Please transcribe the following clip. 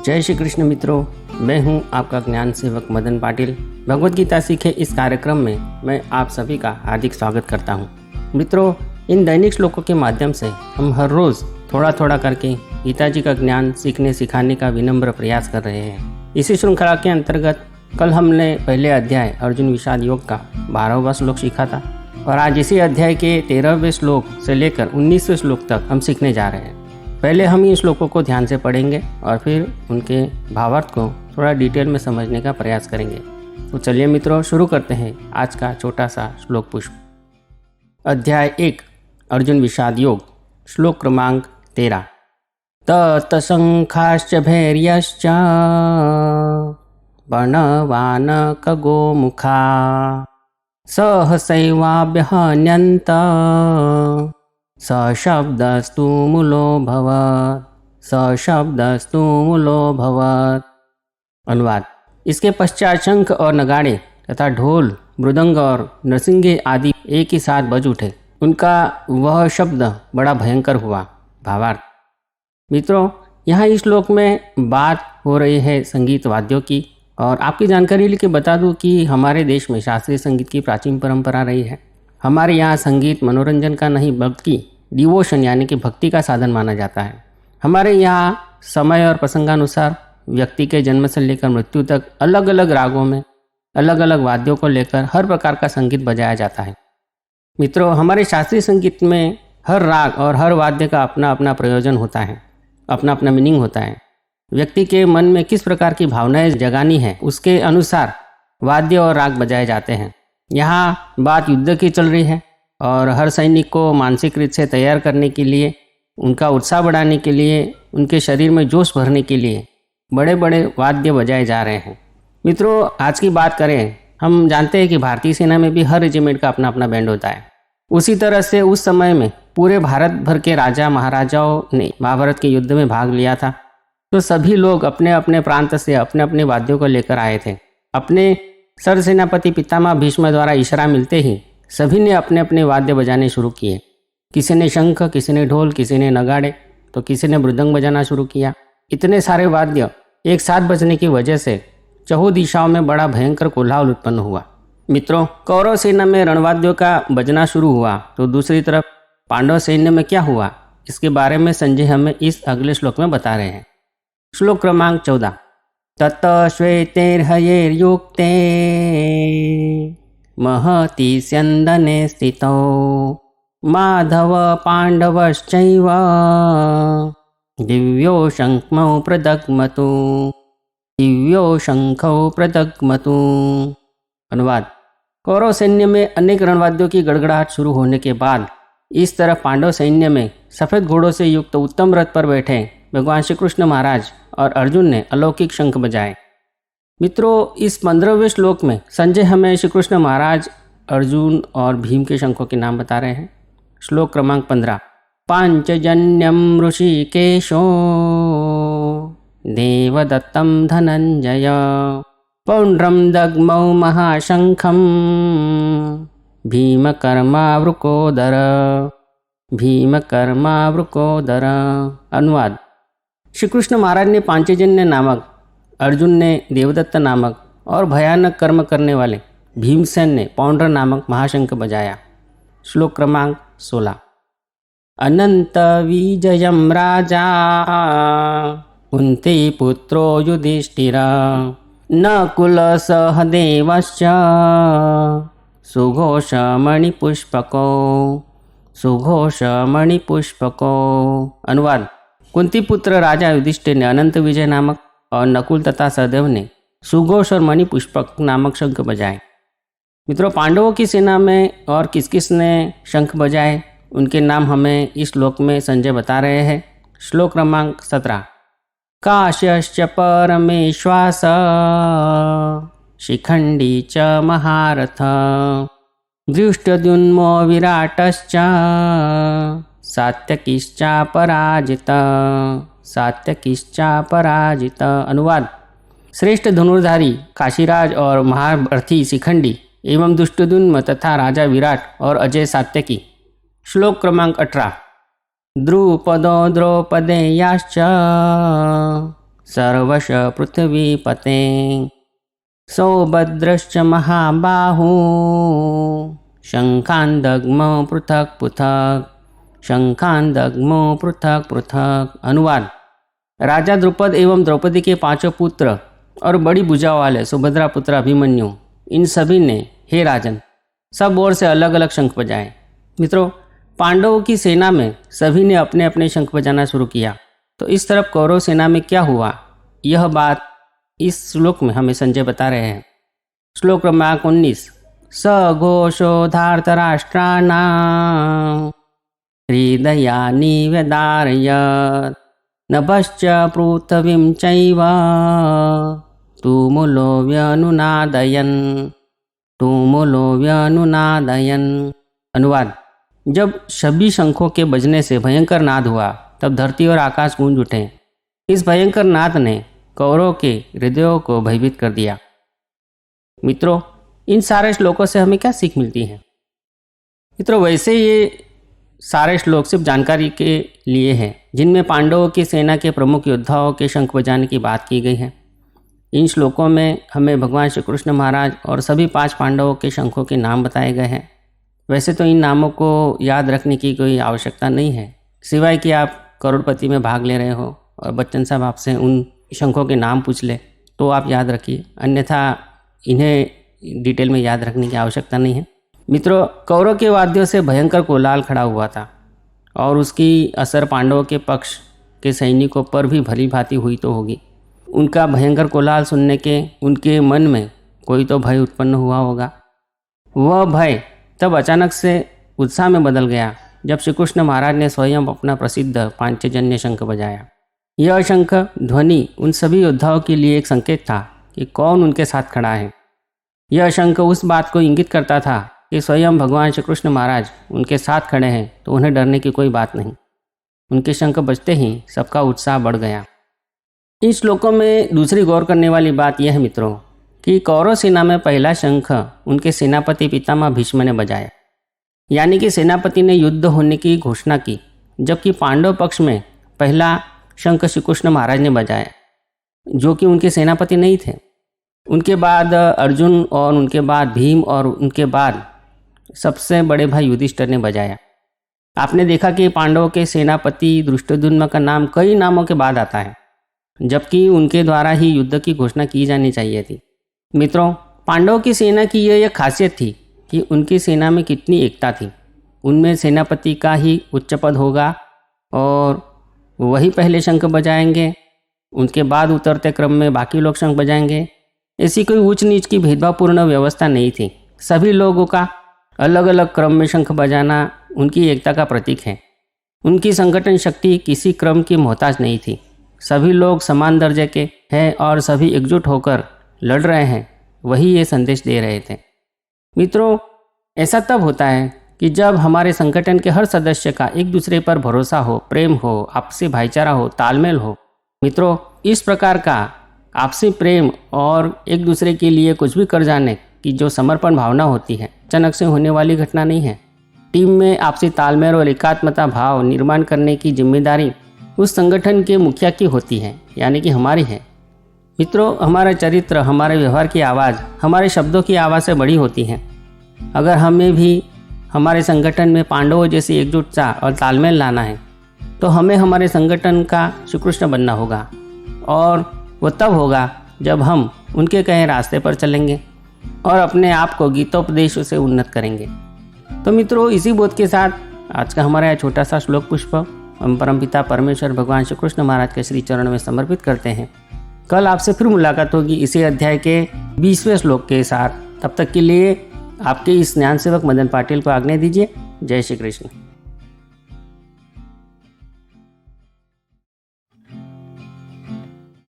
जय श्री कृष्ण मित्रों, मैं हूं आपका ज्ञान सेवक मदन पाटिल। भगवत गीता सीखे इस कार्यक्रम में मैं आप सभी का हार्दिक स्वागत करता हूं। मित्रों, इन दैनिक श्लोकों के माध्यम से हम हर रोज़ थोड़ा थोड़ा करके गीता जी का ज्ञान सीखने सिखाने का विनम्र प्रयास कर रहे हैं। इसी श्रृंखला के अंतर्गत कल हमने पहले अध्याय अर्जुन विषाद योग का 12वां श्लोक सीखा था और आज इसी अध्याय के 13वें श्लोक से लेकर 19वें श्लोक तक हम सीखने जा रहे हैं। पहले हम इन श्लोकों को ध्यान से पढ़ेंगे और फिर उनके भावार्थ को थोड़ा डिटेल में समझने का प्रयास करेंगे। तो चलिए मित्रों, शुरू करते हैं आज का छोटा सा श्लोक पुष्प। अध्याय 1 अर्जुन विषाद योग, श्लोक क्रमांक 13। ततशंखाश्च भैर्यश्च बणवानकगोमुखा सहसैवाभ्यहन्यन्त सशब्दस्तु मूलो भवत्। अनुवाद। इसके पश्चात शंख और नगाड़े तथा ढोल, मृदंग और नरसिंगे आदि एक ही साथ बज उठे। उनका वह शब्द बड़ा भयंकर हुआ। भावार्थ। मित्रों, यहाँ इस श्लोक में बात हो रही है संगीत वाद्यों की। और आपकी जानकारी लेके बता दूं कि हमारे देश में शास्त्रीय संगीत की प्राचीन परंपरा रही है। हमारे यहाँ संगीत मनोरंजन का नहीं बल्कि डिवोशन यानी कि भक्ति का साधन माना जाता है। हमारे यहाँ समय और प्रसंगानुसार व्यक्ति के जन्म से लेकर मृत्यु तक अलग अलग रागों में अलग अलग वाद्यों को लेकर हर प्रकार का संगीत बजाया जाता है। मित्रों, हमारे शास्त्रीय संगीत में हर राग और हर वाद्य का अपना अपना प्रयोजन होता है, अपना अपना मीनिंग होता है। व्यक्ति के मन में किस प्रकार की भावनाएं जगानी है उसके अनुसार वाद्य और राग बजाए जाते हैं। यहाँ बात युद्ध की चल रही है और हर सैनिक को मानसिक रूप से तैयार करने के लिए, उनका उत्साह बढ़ाने के लिए, उनके शरीर में जोश भरने के लिए बड़े बड़े वाद्य बजाए जा रहे हैं। मित्रों, आज की बात करें, हम जानते हैं कि भारतीय सेना में भी हर रेजिमेंट का अपना अपना बैंड होता है। उसी तरह से उस समय में पूरे भारत भर के राजा महाराजाओं ने महाभारत के युद्ध में भाग लिया था। तो सभी लोग अपने अपने प्रांत से अपने अपने वाद्यों को लेकर आए थे। अपने सरसेनापति पितामह भीष्म द्वारा इशारा मिलते ही सभी ने अपने अपने वाद्य बजाने शुरू किए। किसी ने शंख, किसी ने ढोल, किसी ने नगाड़े, तो किसी ने मृदंग बजाना शुरू किया। इतने सारे वाद्य एक साथ बजने की वजह से चहुं दिशाओं में बड़ा भयंकर कोलाहल उत्पन्न हुआ। मित्रों, कौरव सेना में रणवाद्यों का बजना शुरू हुआ तो दूसरी तरफ पांडव सैन्य में क्या हुआ, इसके बारे में संजय हमें इस अगले श्लोक में बता रहे हैं। श्लोक क्रमांक 14। तत श्वेतैर्हयैर्युक्ते महति स्यन्दने स्थितौ माधव पाण्डवश्चैव दिव्यो शंखौ प्रदग्मतु। अनुवाद। कौरव सैन्य में अनेक रणवाद्यों की गड़गड़ाहट शुरू होने के बाद इस तरफ पांडव सैन्य में सफेद घोड़ों से युक्त उत्तम रथ पर बैठे भगवान श्री कृष्ण महाराज और अर्जुन ने अलौकिक शंख बजाए। मित्रों, इस 15वें श्लोक में संजय हमें श्री कृष्ण महाराज, अर्जुन और भीम के शंखों के नाम बता रहे हैं। श्लोक क्रमांक 15। पांचजन्यम ऋषिकेशो देवदत्तम धनंजय पौंड्रम दग्मौ महाशंखम भीमकर्मावृकोदर। अनुवाद। श्री कृष्ण महाराज ने पांचजन्य नामक, अर्जुन ने देवदत्त नामक और भयानक कर्म करने वाले भीमसेन ने पौंड्र नामक महाशंख बजाया। श्लोक क्रमांक 16। अनंत विजयम राजा कुंती पुत्रो युधिष्ठिर नकुल सहदेवश्च सुघोषमणिपुष्पको। अनुवाद। कुंती पुत्र राजा युधिष्ठिर ने अनंत विजय नामक और नकुल तथा सहदेव ने सुघोष और मणिपुष्पक नामक शंख बजाए। मित्रों, पांडवों की सेना में और किस किस ने शंख बजाए उनके नाम हमें इस श्लोक में संजय बता रहे हैं। श्लोक क्रमांक 17। काश्यश्च परमेश्वास शिखंडी च महारथ धृष्टद्युम्नो विराटश्च सात्यकिश्चा पराजित। अनुवाद। श्रेष्ठ धनुर्धारी काशीराज और महारथी शिखंडी एवं दुष्टद्युम्न तथा राजा विराट और अजय सात्यकी। श्लोक क्रमांक 18। द्रुपदो द्रौपदेयाश्च सर्वश पृथ्वीपते सौभद्रश्च महाबाहु शंखान् दग्मो पृथक पृथक शंखान् दग्मो पृथक पृथक। अनुवाद। राजा द्रुपद एवं द्रौपदी के 5 पुत्र और बड़ी भुजा वाले सुभद्रा पुत्र अभिमन्यु, इन सभी ने हे राजन सब ओर से अलग अलग शंख बजाए। मित्रों, पांडवों की सेना में सभी ने अपने अपने शंख बजाना शुरू किया। तो इस तरफ कौरव सेना में क्या हुआ, यह बात इस श्लोक में हमें संजय बता रहे हैं। श्लोक क्रमांक 19। स घोषो धार्तराष्ट्राणां हृदयानि व्यदारयत् नभश्च पृथ्वीं चैव तुमुलो व्यनुनादयन् तुमुलो व्यनुनादयन्। अनुवाद। जब सभी शंखों के बजने से भयंकर नाद हुआ तब धरती और आकाश गूंज उठे। इस भयंकर नाद ने कौरवों के हृदयों को भयभीत कर दिया। मित्रों, इन सारे श्लोकों से हमें क्या सीख मिलती है? मित्रों, वैसे ये सारे श्लोक सिर्फ जानकारी के लिए हैं, जिनमें पांडवों की सेना के प्रमुख योद्धाओं के शंख बजाने की बात की गई है। इन श्लोकों में हमें भगवान श्री कृष्ण महाराज और सभी 5 पांडवों के शंखों के नाम बताए गए हैं। वैसे तो इन नामों को याद रखने की कोई आवश्यकता नहीं है, सिवाय कि आप करोड़पति में भाग ले रहे हो और बच्चन साहब आपसे उन शंखों के नाम पूछ ले तो आप याद रखिए, अन्यथा इन्हें डिटेल में याद रखने की आवश्यकता नहीं है। मित्रों, कौरव के वाद्यों से भयंकर कोलाहल खड़ा हुआ था और उसकी असर पांडवों के पक्ष के सैनिकों पर भी भली भांति हुई तो होगी। उनका भयंकर कोलाहल सुनने के उनके मन में कोई तो भय उत्पन्न हुआ होगा। वह भय तब अचानक से उत्साह में बदल गया जब श्री कृष्ण महाराज ने स्वयं अपना प्रसिद्ध पांचजन्य शंख बजाया। यह शंख ध्वनि उन सभी योद्धाओं के लिए एक संकेत था कि कौन उनके साथ खड़ा है। यह शंख उस बात को इंगित करता था कि स्वयं भगवान श्री कृष्ण महाराज उनके साथ खड़े हैं, तो उन्हें डरने की कोई बात नहीं। उनके शंख बजते ही सबका उत्साह बढ़ गया। इन श्लोकों में दूसरी गौर करने वाली बात यह है मित्रों कि कौरव सेना में पहला शंख उनके सेनापति पितामह भीष्म ने बजाया, यानी कि सेनापति ने युद्ध होने की घोषणा की, जबकि पांडव पक्ष में पहला शंख श्री कृष्ण महाराज ने बजाया, जो कि उनके सेनापति नहीं थे। उनके बाद अर्जुन और उनके बाद भीम और उनके बाद सबसे बड़े भाई युधिष्ठिर ने बजाया। आपने देखा कि पांडवों के सेनापति धृष्टद्युम्न का नाम कई नामों के बाद आता है, जबकि उनके द्वारा ही युद्ध की घोषणा की जानी चाहिए थी। मित्रों, पांडवों की सेना की यह खासियत थी कि उनकी सेना में कितनी एकता थी। उनमें सेनापति का ही उच्च पद होगा और वही पहले शंख बजाएंगे, उनके बाद उतरते क्रम में बाकी लोग शंख बजाएंगे। ऐसी कोई ऊंच नीच की भेदभावपूर्ण व्यवस्था नहीं थी। सभी लोगों का अलग अलग क्रम में शंख बजाना उनकी एकता का प्रतीक है। उनकी संगठन शक्ति किसी क्रम की मोहताज नहीं थी। सभी लोग समान दर्जे के हैं और सभी एकजुट होकर लड़ रहे हैं, वही ये संदेश दे रहे थे। मित्रों, ऐसा तब होता है कि जब हमारे संगठन के हर सदस्य का एक दूसरे पर भरोसा हो, प्रेम हो, आपसी भाईचारा हो, तालमेल हो। मित्रों, इस प्रकार का आपसी प्रेम और एक दूसरे के लिए कुछ भी कर जाने की जो समर्पण भावना होती है, अचानक से होने वाली घटना नहीं है। टीम में आपसी तालमेल और एकात्मता भाव निर्माण करने की जिम्मेदारी उस संगठन के मुखिया की होती है, यानी कि हमारी है। मित्रों, हमारा चरित्र, हमारे व्यवहार की आवाज़ हमारे शब्दों की आवाज़ से बड़ी होती है। अगर हमें भी हमारे संगठन में पांडवों जैसी एकजुटता और तालमेल लाना है तो हमें हमारे संगठन का श्रीकृष्ण बनना होगा, और वो तब होगा जब हम उनके कहे रास्ते पर चलेंगे और अपने आप को गीतोपदेश से उन्नत करेंगे। तो मित्रों, इसी बोध के साथ आज का हमारा यह छोटा सा श्लोक पुष्प हम परमपिता परमेश्वर भगवान श्री कृष्ण महाराज के श्री चरण में समर्पित करते हैं। कल आपसे फिर मुलाकात होगी इसी अध्याय के 20वें श्लोक के साथ। तब तक के लिए आपके इस ज्ञान सेवक मदन पाटिल को आज्ञा दीजिए। जय श्री कृष्ण।